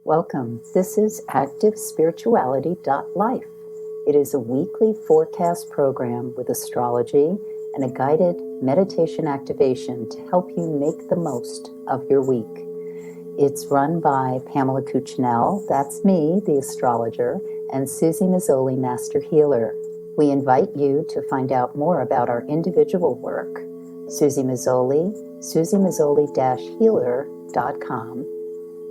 Welcome. This is ActiveSpirituality.life. It is a weekly forecast program with astrology and a guided meditation activation to help you make the most of your week. It's run by Pamela Cucinell, that's me, the astrologer, and Suzy Meszoly, Master Healer. We invite you to find out more about our individual work. Suzy Meszoly, SuzyMeszoly-healer.com,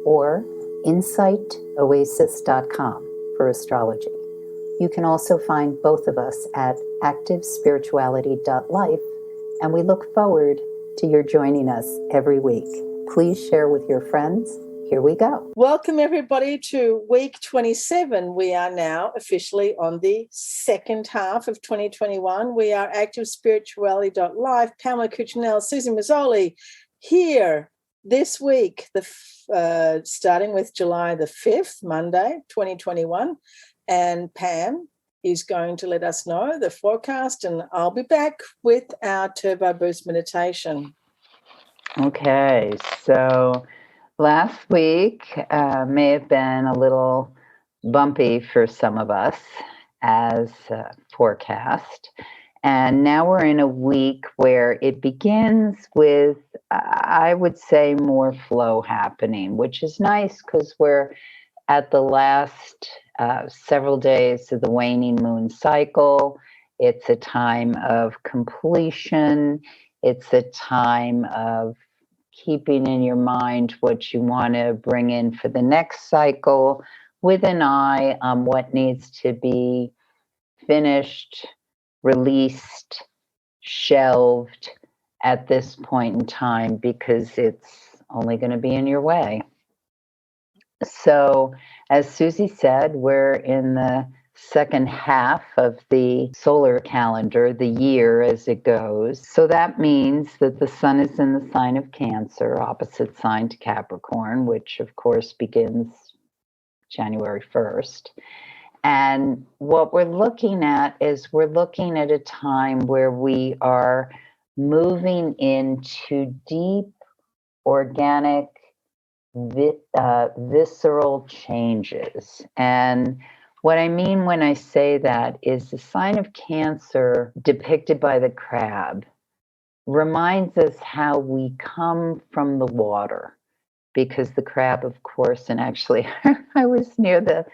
or insightoasis.com for astrology. You can also find both of us at ActiveSpirituality.life, and we look forward to your joining us every week. Please share with your friends. Here we go. Welcome, everybody, to week 27. We are now officially on the second half of 2021. We are ActiveSpirituality.life. Pamela Cucinell, Suzy Meszoly, here this week, starting with July the 5th, Monday, 2021. And Pam is going to let us know the forecast, and I'll be back with our Turbo Boost meditation. Okay, so last week may have been a little bumpy for some of us as forecast. And now we're in a week where it begins with, I would say, more flow happening, which is nice because we're at the last several days of the waning moon cycle. It's a time of completion. It's a time of keeping in your mind what you want to bring in for the next cycle, with an eye on what needs to be finished, released, shelved at this point in time, because it's only going to be in your way. So, as Suzy said, we're in the second half of the solar calendar, the year as it goes. So that means that the sun is in the sign of Cancer, opposite sign to Capricorn, which of course begins January 1st. And what we're looking at is we're looking at a time where we are moving into deep, organic, visceral changes. And what I mean when I say that is the sign of Cancer, depicted by the crab, reminds us how we come from the water, because the crab, of course, and actually I was near the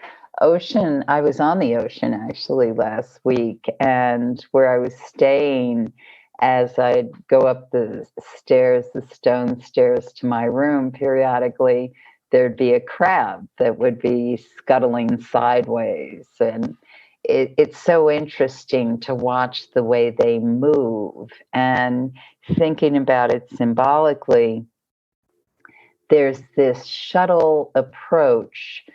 ocean. I was on the ocean actually last week, and where I was staying, as I'd go up the stairs, the stone stairs to my room, periodically there'd be a crab that would be scuttling sideways. And it's so interesting to watch the way they move. And thinking about it symbolically, there's this shuttle approach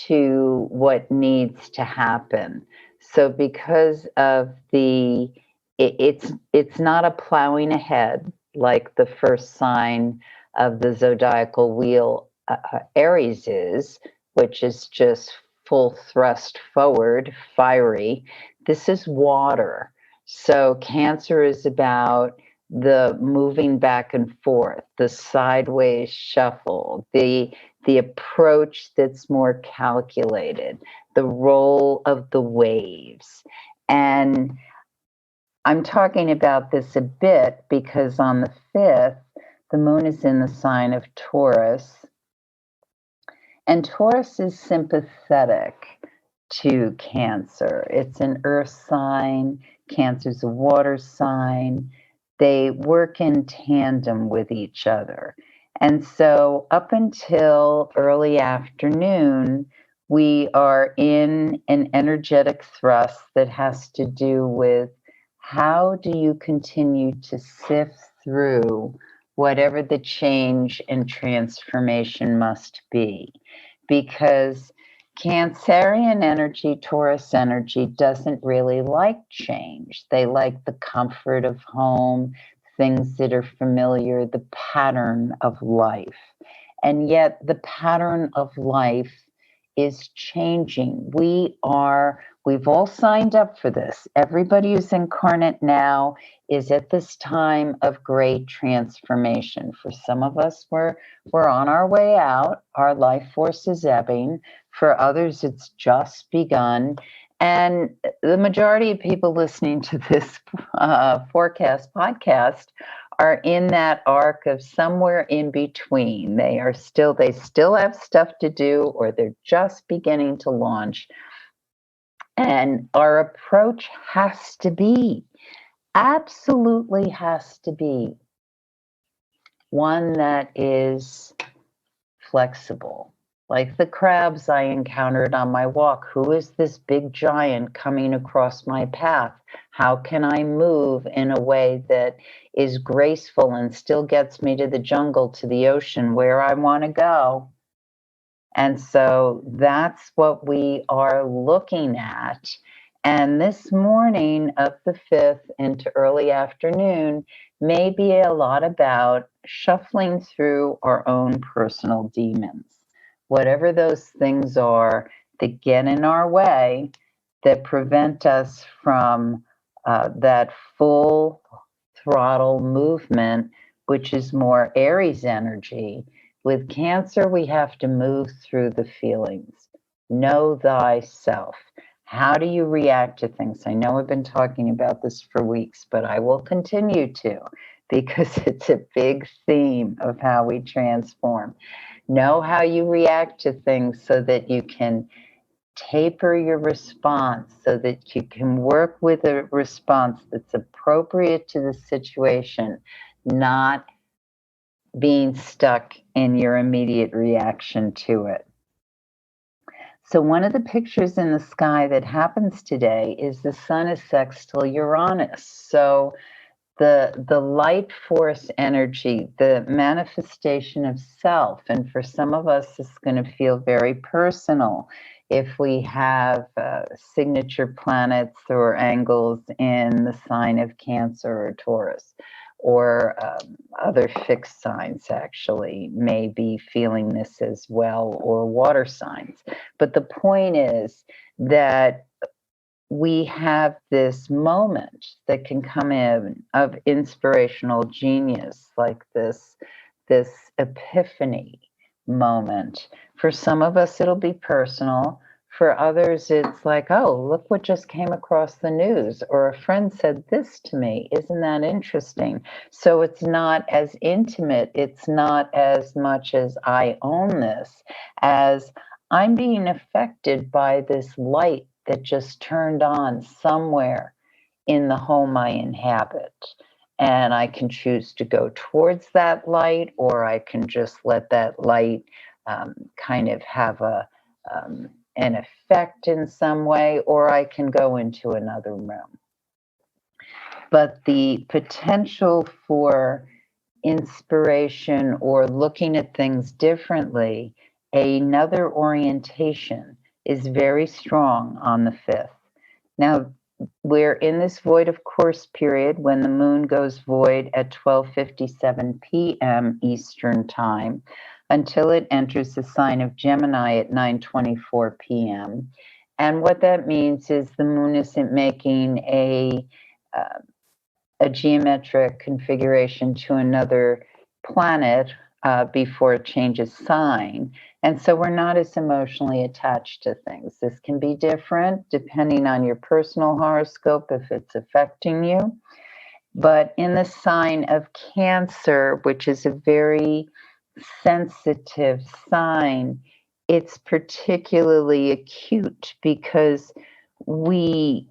to what needs to happen. So because of it's not a plowing ahead like the first sign of the zodiacal wheel, Aries is, which is just full thrust forward, fiery. This is water. So Cancer is about the moving back and forth, the sideways shuffle, the approach that's more calculated, the roll of the waves. And I'm talking about this a bit because on the 5th, the moon is in the sign of Taurus. And Taurus is sympathetic to Cancer. It's an earth sign. Cancer's a water sign. They work in tandem with each other. And so up until early afternoon, we are in an energetic thrust that has to do with how do you continue to sift through whatever the change and transformation must be. Because Cancerian energy, Taurus energy, doesn't really like change. They like the comfort of home, things that are familiar, the pattern of life. And yet the pattern of life is changing. We are we've all signed up for this. Everybody who's incarnate now is at this time of great transformation. For some of us, we're on our way out. Our life force is ebbing. For others, it's just begun. And the majority of people listening to this forecast podcast are in that arc of somewhere in between. They still have stuff to do, or they're just beginning to launch. And our approach has to be, absolutely has to be, one that is flexible. Like the crabs I encountered on my walk. Who is this big giant coming across my path? How can I move in a way that is graceful and still gets me to the jungle, to the ocean, where I want to go? And so that's what we are looking at. And this morning of the 5th into early afternoon may be a lot about shuffling through our own personal demons. Whatever those things are that get in our way, that prevent us from that full throttle movement, which is more Aries energy. With Cancer, we have to move through the feelings. Know thyself. How do you react to things? I know I've been talking about this for weeks, but I will continue to, because it's a big theme of how we transform. Know how you react to things so that you can taper your response, so that you can work with a response that's appropriate to the situation, not being stuck in your immediate reaction to it. So one of the pictures in the sky that happens today is the sun is sextile Uranus. So the light force energy, the manifestation of self, and for some of us, it's going to feel very personal if we have signature planets or angles in the sign of Cancer or Taurus, or other fixed signs actually may be feeling this as well, or water signs. But the point is that we have this moment that can come in of inspirational genius, like this epiphany moment. For some of us, it'll be personal. For others, it's like, oh, look what just came across the news, or a friend said this to me. Isn't that interesting? So it's not as intimate. It's not as much as I own this, as I'm being affected by this light that just turned on somewhere in the home I inhabit. And I can choose to go towards that light, or I can just let that light kind of have an effect in some way, or I can go into another room. But the potential for inspiration or looking at things differently, another orientation, is very strong on the 5th. Now, we're in this void of course period when the moon goes void at 12:57 p.m. Eastern time until it enters the sign of Gemini at 9:24 p.m. And what that means is the moon isn't making a geometric configuration to another planet before it changes sign. And so we're not as emotionally attached to things. This can be different depending on your personal horoscope, if it's affecting you. But in the sign of Cancer, which is a very sensitive sign, it's particularly acute because we,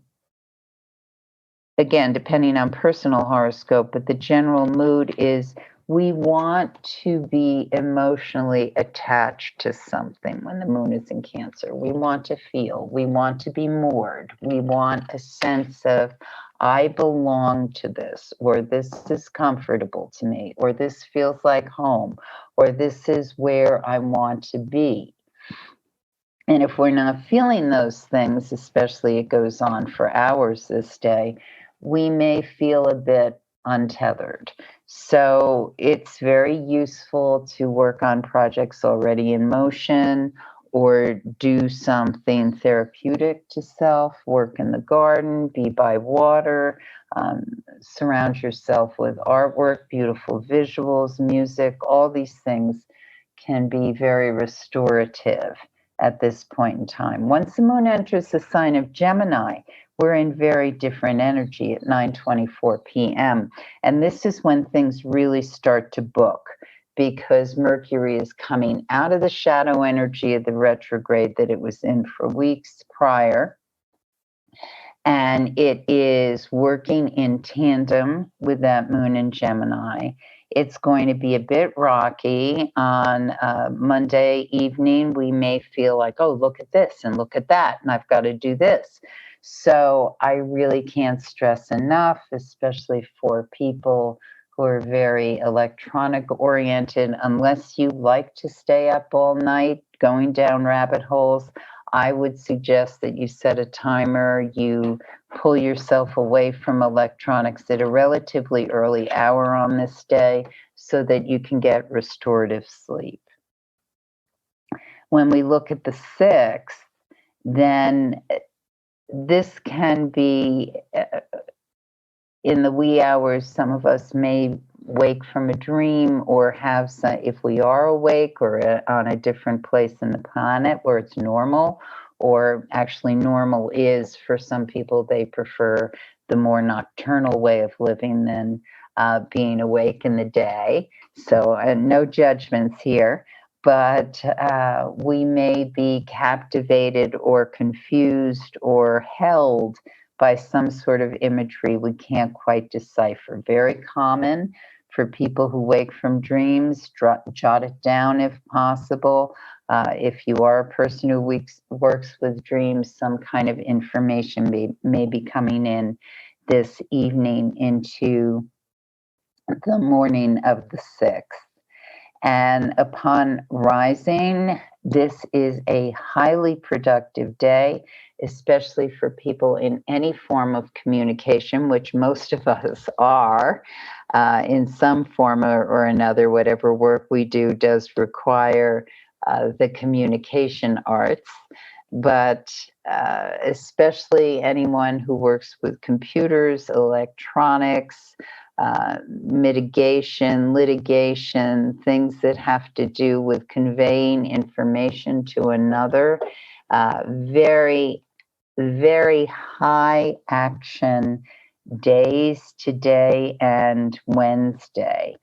again, depending on personal horoscope, but the general mood is we want to be emotionally attached to something when the moon is in Cancer. We want to feel, we want to be moored, we want a sense of, I belong to this, or this is comfortable to me, or this feels like home, or this is where I want to be. And if we're not feeling those things, especially it goes on for hours this day, we may feel a bit untethered. So it's very useful to work on projects already in motion, or do something therapeutic to self, work in the garden, be by water, surround yourself with artwork, beautiful visuals, music. All these things can be very restorative at this point in time. Once the moon enters the sign of Gemini, we're in very different energy at 9:24 p.m. And this is when things really start to book, because Mercury is coming out of the shadow energy of the retrograde that it was in for weeks prior. And it is working in tandem with that moon in Gemini. It's going to be a bit rocky on Monday evening. We may feel like, oh, look at this and look at that, and I've got to do this. So I really can't stress enough, especially for people who are very electronic oriented, unless you like to stay up all night going down rabbit holes, I would suggest that you set a timer, you pull yourself away from electronics at a relatively early hour on this day so that you can get restorative sleep. When we look at the 6th, then this can be in the wee hours. Some of us may wake from a dream or have some, if we are awake or on a different place in the planet where it's normal, or actually normal is for some people, they prefer the more nocturnal way of living than being awake in the day. So no judgments here, but we may be captivated or confused or held by some sort of imagery we can't quite decipher. Very common for people who wake from dreams. Jot it down if possible. If you are a person who works with dreams, some kind of information may be coming in this evening into the morning of the 6th. And upon rising, this is a highly productive day, especially for people in any form of communication, which most of us are in some form or another. Whatever work we do does require the communication arts, but especially anyone who works with computers, electronics, mitigation, litigation, things that have to do with conveying information to another. Very, very high action days today and Wednesday.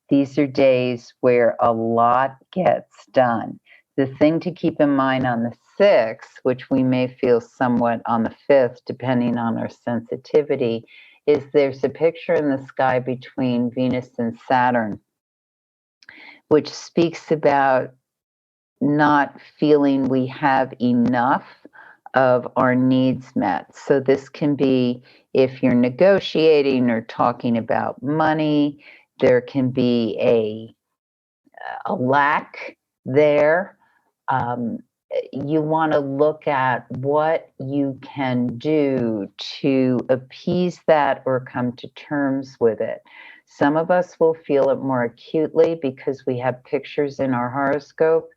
These are days where a lot gets done. The thing to keep in mind on the 6th, which we may feel somewhat on the 5th, depending on our sensitivity, is there's a picture in the sky between Venus and Saturn, which speaks about not feeling we have enough of our needs met. So this can be if you're negotiating or talking about money, there can be a lack there. You want to look at what you can do to appease that or come to terms with it. Some of us will feel it more acutely because we have pictures in our horoscope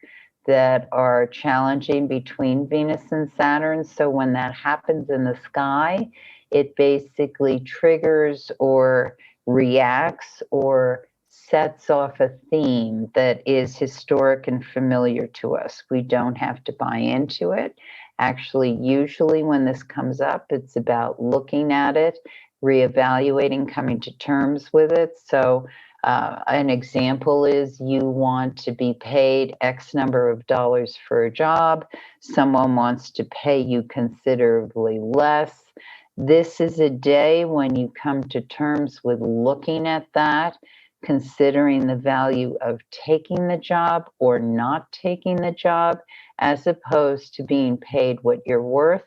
that are challenging between Venus and Saturn. So when that happens in the sky, it basically triggers or reacts or sets off a theme that is historic and familiar to us. We don't have to buy into it. Actually, usually when this comes up, it's about looking at it, reevaluating, coming to terms with it. So an example is you want to be paid X number of dollars for a job. Someone wants to pay you considerably less. This is a day when you come to terms with looking at that, considering the value of taking the job or not taking the job, as opposed to being paid what you're worth.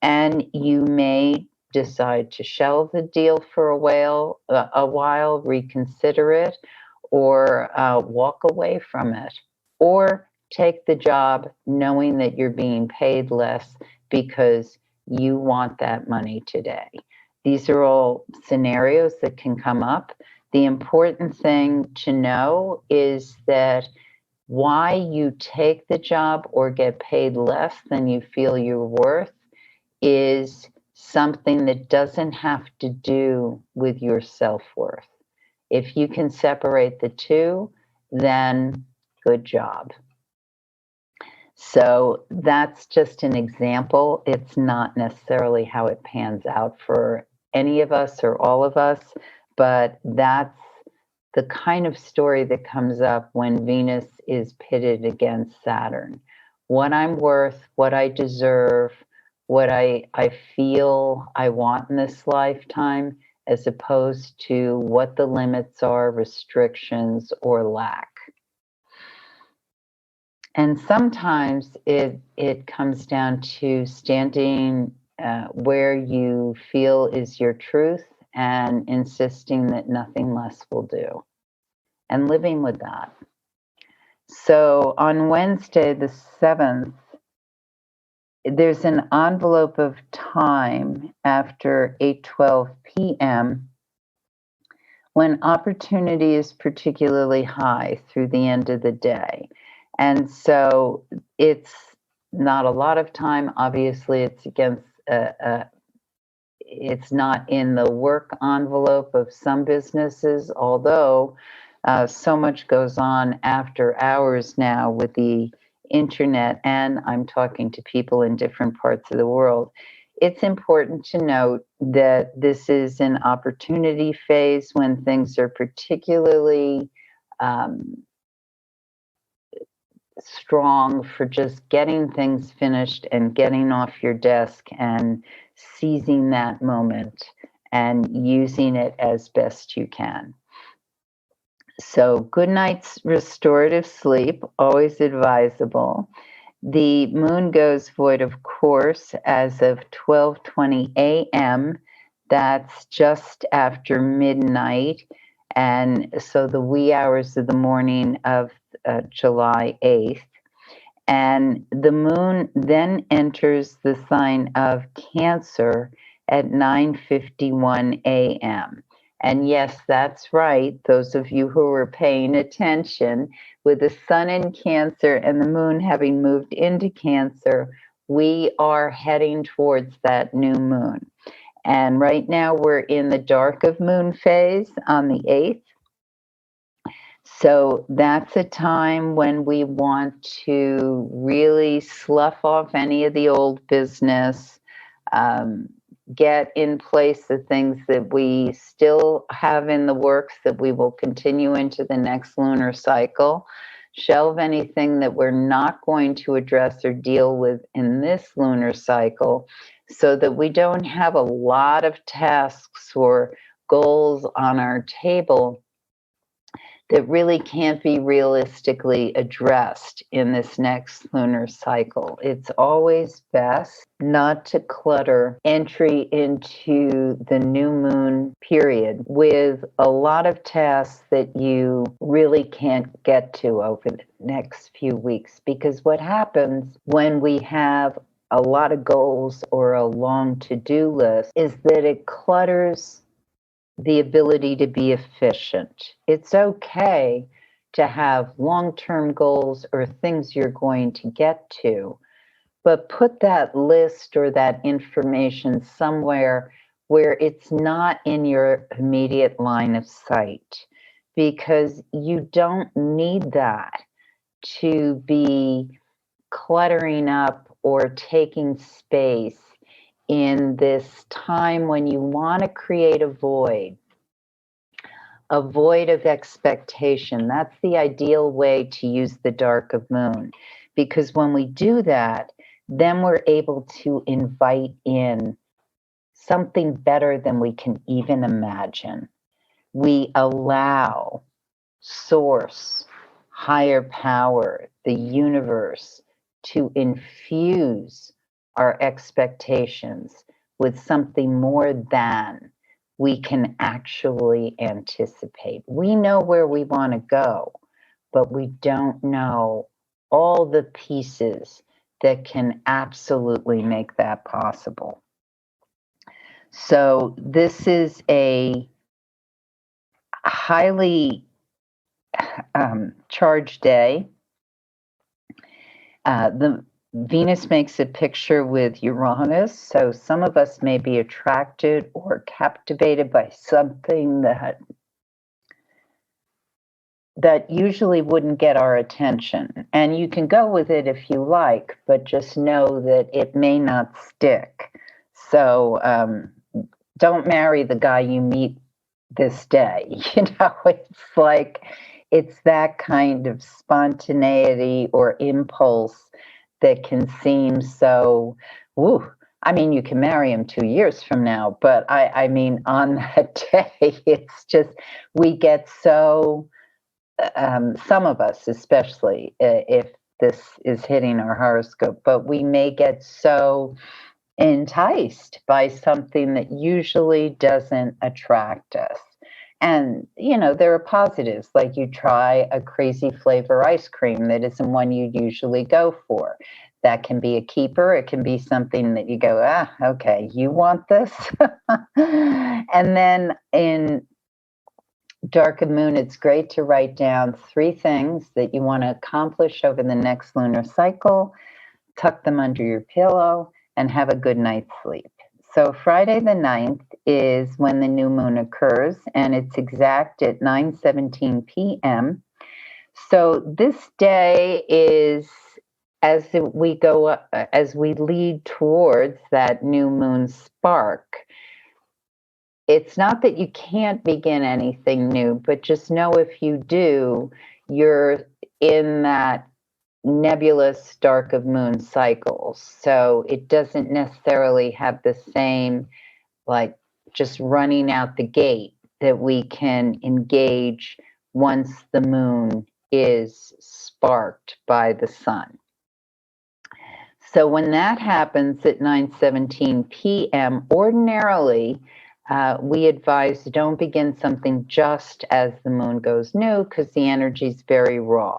And you may decide to shelve the deal for a while, reconsider it, or walk away from it, or take the job knowing that you're being paid less because you want that money today. These are all scenarios that can come up. The important thing to know is that Why you take the job or get paid less than you feel you're worth is something that doesn't have to do with your self-worth. If you can separate the two, then good job. So that's just an example. It's not necessarily how it pans out for any of us or all of us, but that's the kind of story that comes up when Venus is pitted against Saturn. What I'm worth, what I deserve, what I feel I want in this lifetime, as opposed to what the limits are, restrictions, or lack. And sometimes it comes down to standing where you feel is your truth and insisting that nothing less will do, and living with that. So on Wednesday, the 7th, there's an envelope of time after 8:12 p.m. when opportunity is particularly high through the end of the day. And so it's not a lot of time. Obviously, it's against, it's not in the work envelope of some businesses, although so much goes on after hours now with the internet, and I'm talking to people in different parts of the world. It's important to note that this is an opportunity phase when things are particularly strong for just getting things finished and getting off your desk and seizing that moment and using it as best you can. So good night's restorative sleep, always advisable. The moon goes void, of course, as of 12:20 a.m. That's just after midnight. And so the wee hours of the morning of July 8th. And the moon then enters the sign of Cancer at 9:51 a.m. And yes, that's right. Those of you who are paying attention, with the sun in Cancer and the moon having moved into Cancer, we are heading towards that new moon. And right now we're in the dark of moon phase on the 8th. So that's a time when we want to really slough off any of the old business, get in place the things that we still have in the works that we will continue into the next lunar cycle, shelve anything that we're not going to address or deal with in this lunar cycle, so that we don't have a lot of tasks or goals on our table that really can't be realistically addressed in this next lunar cycle. It's always best not to clutter entry into the new moon period with a lot of tasks that you really can't get to over the next few weeks. Because what happens when we have a lot of goals or a long to-do list is that it clutters the ability to be efficient. It's okay to have long-term goals or things you're going to get to, but put that list or that information somewhere where it's not in your immediate line of sight, because you don't need that to be cluttering up or taking space in this time when you want to create a void of expectation. That's the ideal way to use the dark of moon, because when we do that, then we're able to invite in something better than we can even imagine. We allow source, higher power, the universe, to infuse our expectations with something more than we can actually anticipate. We know where we want to go, but we don't know all the pieces that can absolutely make that possible. So this is a highly charged day. The Venus makes a picture with Uranus, so some of us may be attracted or captivated by something that usually wouldn't get our attention. And you can go with it if you like, but just know that it may not stick. So don't marry the guy you meet this day. It's like, it's that kind of spontaneity or impulse that can seem so, woo. I mean, you can marry him 2 years from now, but I mean, on that day, it's just, we get so, some of us, especially if this is hitting our horoscope, but we may get so enticed by something that usually doesn't attract us. And, there are positives, like you try a crazy flavor ice cream that isn't one you usually go for. That can be a keeper. It can be something that you go, okay, you want this? And then in dark of moon, it's great to write down 3 things that you want to accomplish over the next lunar cycle, tuck them under your pillow, and have a good night's sleep. So Friday the 9th is when the new moon occurs, and it's exact at 9:17 p.m. So this day is, as we lead towards that new moon spark, it's not that you can't begin anything new, but just know if you do, you're in that nebulous dark of moon cycles. So it doesn't necessarily have the same, like, just running out the gate that we can engage once the moon is sparked by the sun. So when that happens at 9:17 p.m., ordinarily, we advise don't begin something just as the moon goes new, because the energy is very raw.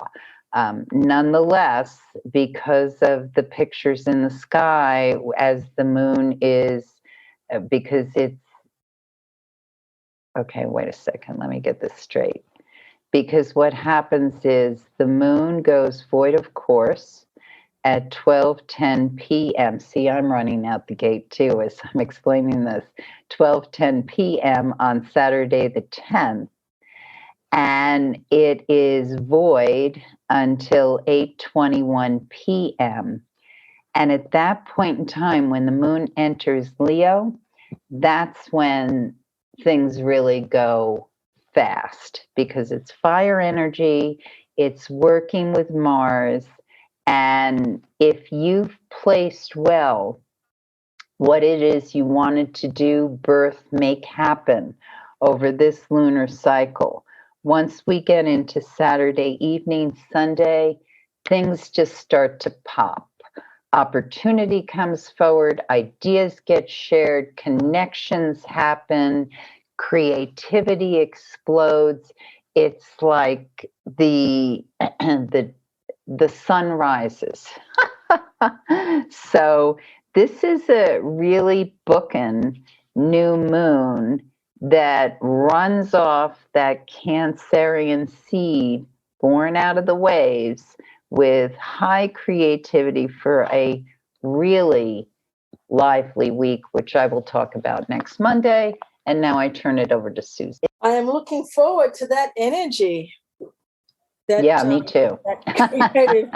Nonetheless, because of the pictures in the sky as the moon is, because it's, okay, wait a second, let me get this straight. Because what happens is the moon goes void of course at 12:10 p.m. See, I'm running out the gate too as I'm explaining this. 12:10 p.m. on Saturday the 10th. And it is void until 8:21 p.m. And at that point in time, when the moon enters Leo, that's when things really go fast, because it's fire energy, it's working with Mars. And if you've placed well what it is you wanted to do, birth, make happen over this lunar cycle, once we get into Saturday evening, Sunday, things just start to pop. Opportunity comes forward, ideas get shared, connections happen, creativity explodes. It's like the sun rises. So this is a really booking new moon that runs off that Cancerian seed born out of the waves with high creativity for a really lively week, which I will talk about next Monday. And now I turn it over to Suzy. I am looking forward to that energy. Me too. That creative,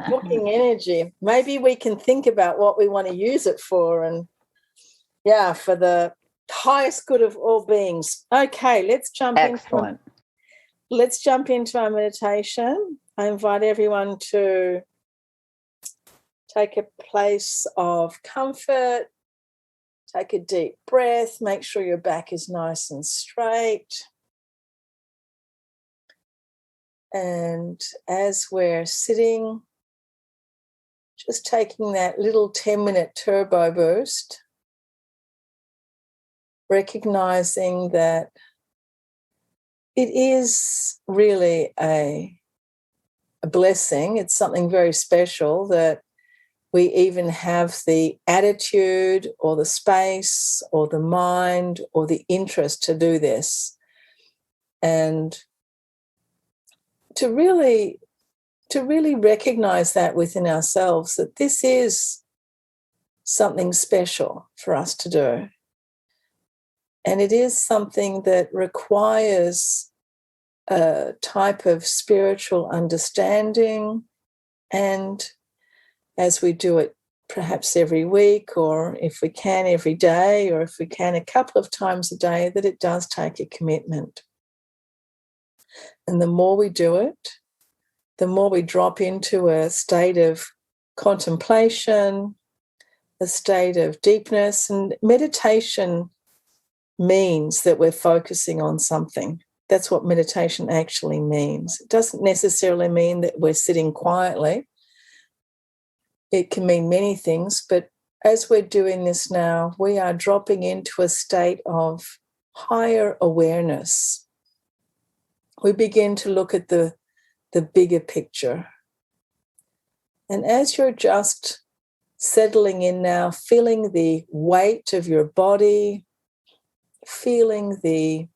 booking energy. Maybe we can think about what we want to use it for, and for the highest good of all beings. Okay, let's jump Excellent. Let's jump into our meditation. I invite everyone to take a place of comfort, take a deep breath, make sure your back is nice and straight. And as we're sitting, just taking that little 10-minute turbo boost, recognizing that it is really a blessing. It's something very special that we even have the attitude or the space or the mind or the interest to do this. And to really to really recognize that within ourselves, that this is something special for us to do. And it is something that requires a type of spiritual understanding, and as we do it perhaps every week, or if we can every day, or if we can a couple of times a day, that it does take a commitment. And the more we do it, the more we drop into a state of contemplation, a state of deepness. And meditation means that we're focusing on something. That's what meditation actually means. It doesn't necessarily mean that we're sitting quietly. It can mean many things, but as we're doing this now, we are dropping into a state of higher awareness. We begin to look at the bigger picture. And as you're just settling in now, feeling the weight of your body, feeling the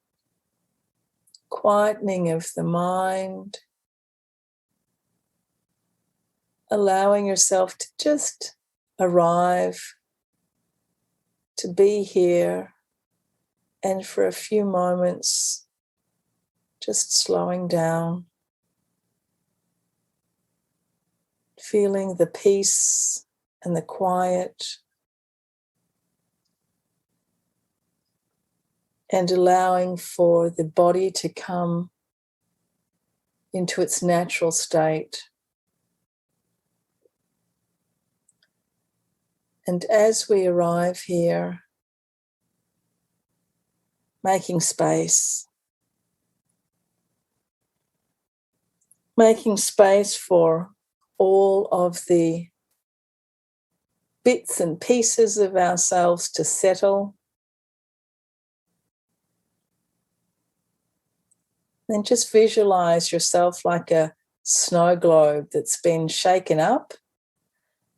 quietening of the mind, allowing yourself to just arrive, to be here, and for a few moments, just slowing down, feeling the peace and the quiet, and allowing for the body to come into its natural state. And as we arrive here, making space for all of the bits and pieces of ourselves to settle. Then just visualize yourself like a snow globe that's been shaken up.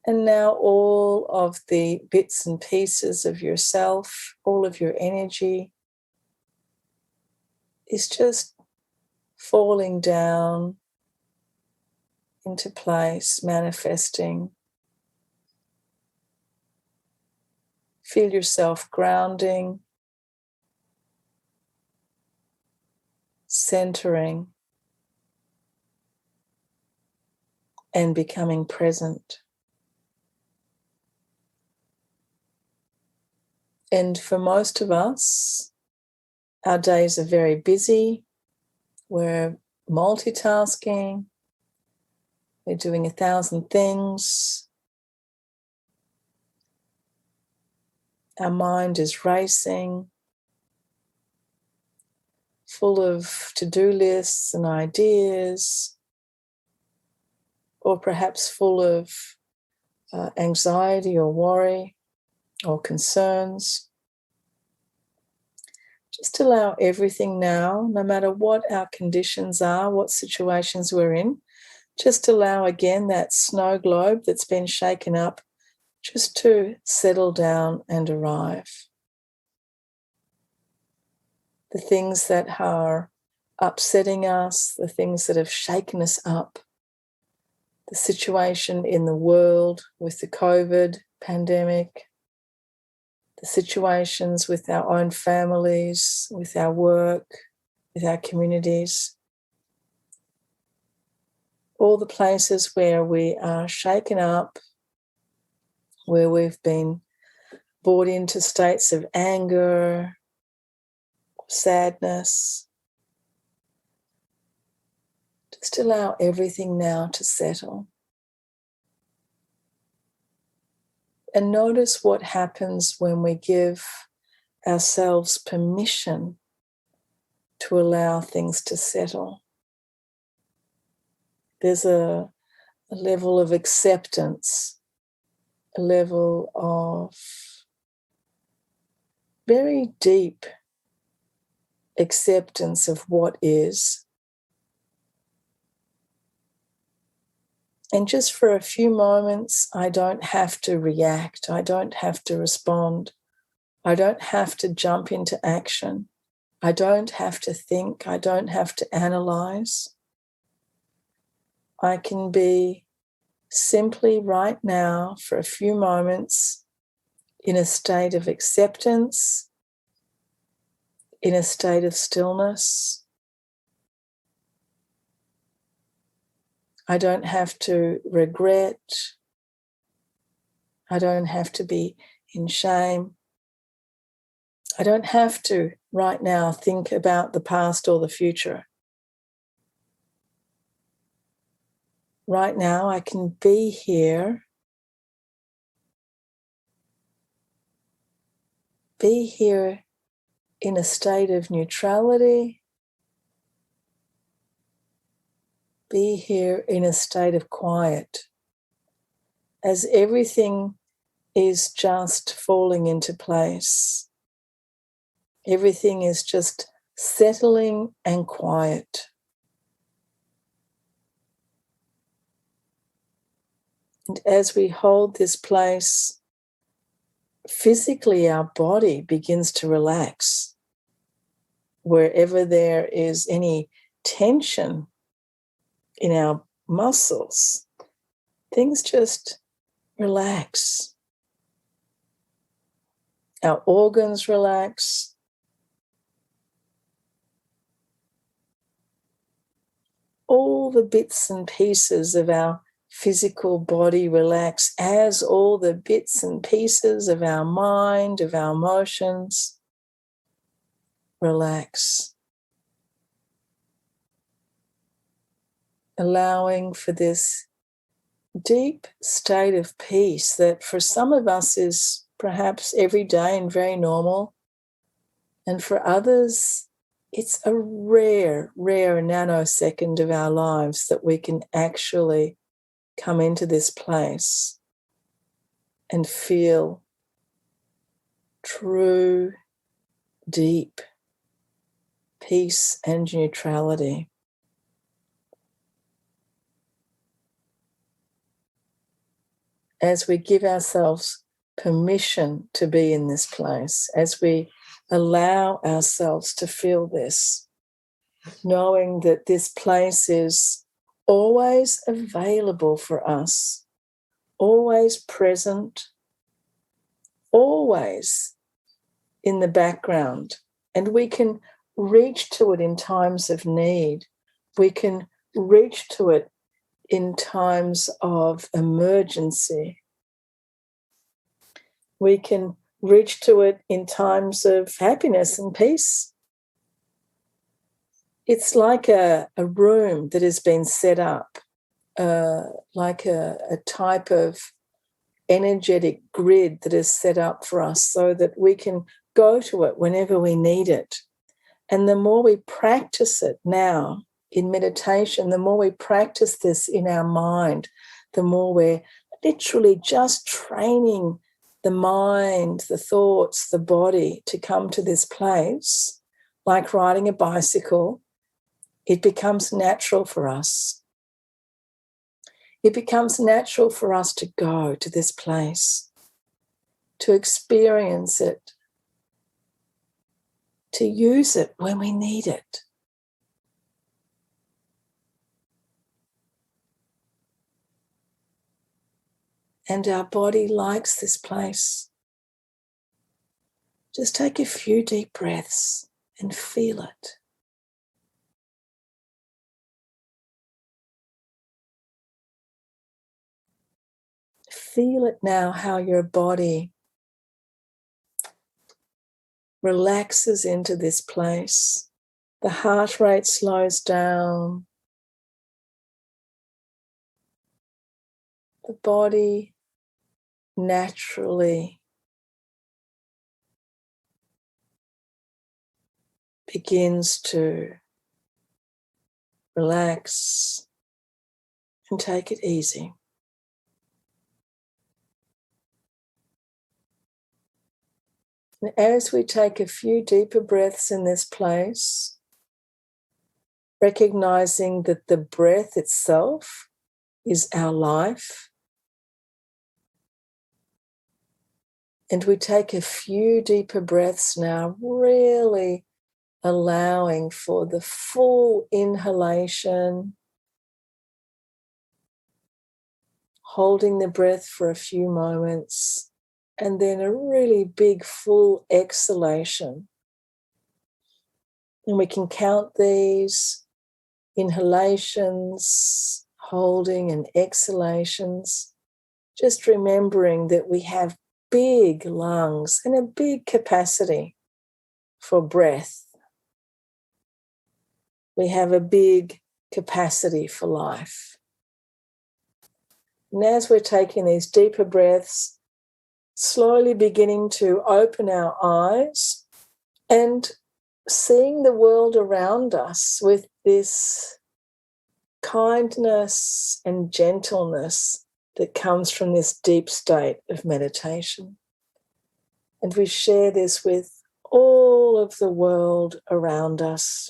And now all of the bits and pieces of yourself, all of your energy is just falling down into place, manifesting. Feel yourself grounding, centering, and becoming present. And for most of us, our days are very busy. We're multitasking. We're doing 1,000 things. Our mind is racing, full of to-do lists and ideas, or perhaps full of anxiety or worry or concerns. Just allow everything now, no matter what our conditions are, what situations we're in, just allow again that snow globe that's been shaken up just to settle down and arrive. The things that are upsetting us, the things that have shaken us up, the situation in the world with the COVID pandemic, the situations with our own families, with our work, with our communities, all the places where we are shaken up, where we've been brought into states of anger, sadness. Just allow everything now to settle. And notice what happens when we give ourselves permission to allow things to settle. There's a level of acceptance, a level of very deep acceptance of what is. And just for a few moments, I don't have to react. I don't have to respond. I don't have to jump into action. I don't have to think. I don't have to analyze. I can be simply right now for a few moments in a state of acceptance, in a state of stillness. I don't have to regret. I don't have to be in shame. I don't have to right now think about the past or the future. Right now I can be here, in a state of neutrality, be here in a state of quiet, as everything is just falling into place. Everything is just settling and quiet. And as we hold this place, physically our body begins to relax. Wherever there is any tension in our muscles, things just relax. Our organs relax. All the bits and pieces of our physical body relax, as all the bits and pieces of our mind, of our emotions, relax. Allowing for this deep state of peace that for some of us is perhaps every day and very normal, and for others it's a rare nanosecond of our lives that we can actually come into this place and feel true, deep peace and neutrality. As we give ourselves permission to be in this place, as we allow ourselves to feel this, knowing that this place is always available for us, always present, always in the background, and we can reach to it in times of need. We can reach to it in times of emergency. We can reach to it in times of happiness and peace. It's like a room that has been set up, like a type of energetic grid that is set up for us so that we can go to it whenever we need it. And the more we practice it now in meditation, the more we practice this in our mind, the more we're literally just training the mind, the thoughts, the body to come to this place. Like riding a bicycle, it becomes natural for us. It becomes natural for us to go to this place, to experience it, to use it when we need it. And our body likes this place. Just take a few deep breaths and feel it. Feel it now, how your body relaxes into this place. The heart rate slows down. The body naturally begins to relax and take it easy. And as we take a few deeper breaths in this place, recognizing that the breath itself is our life, and we take a few deeper breaths now, really allowing for the full inhalation holding the breath for a few moments, and then a really big full exhalation. And we can count these inhalations, holding, and exhalations, just remembering that we have big lungs and a big capacity for breath. We have a big capacity for life. And as we're taking these deeper breaths, slowly beginning to open our eyes and seeing the world around us with this kindness and gentleness that comes from this deep state of meditation. And we share this with all of the world around us.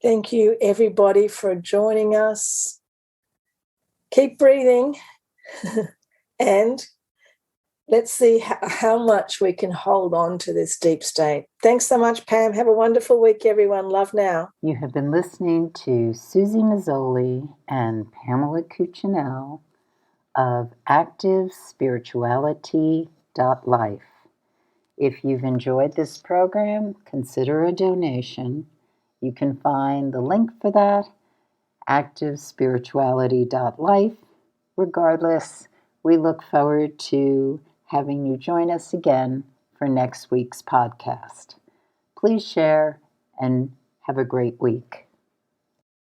Thank you, everybody, for joining us. Keep breathing and let's see how much we can hold on to this deep state. Thanks so much, Pam. Have a wonderful week, everyone. Love now. You have been listening to Suzy Meszoly and Pamela Cucinell of ActiveSpirituality.life. If you've enjoyed this program, consider a donation. You can find the link for that, ActiveSpirituality.life. Regardless, we look forward to having you join us again for next week's podcast. Please share and have a great week.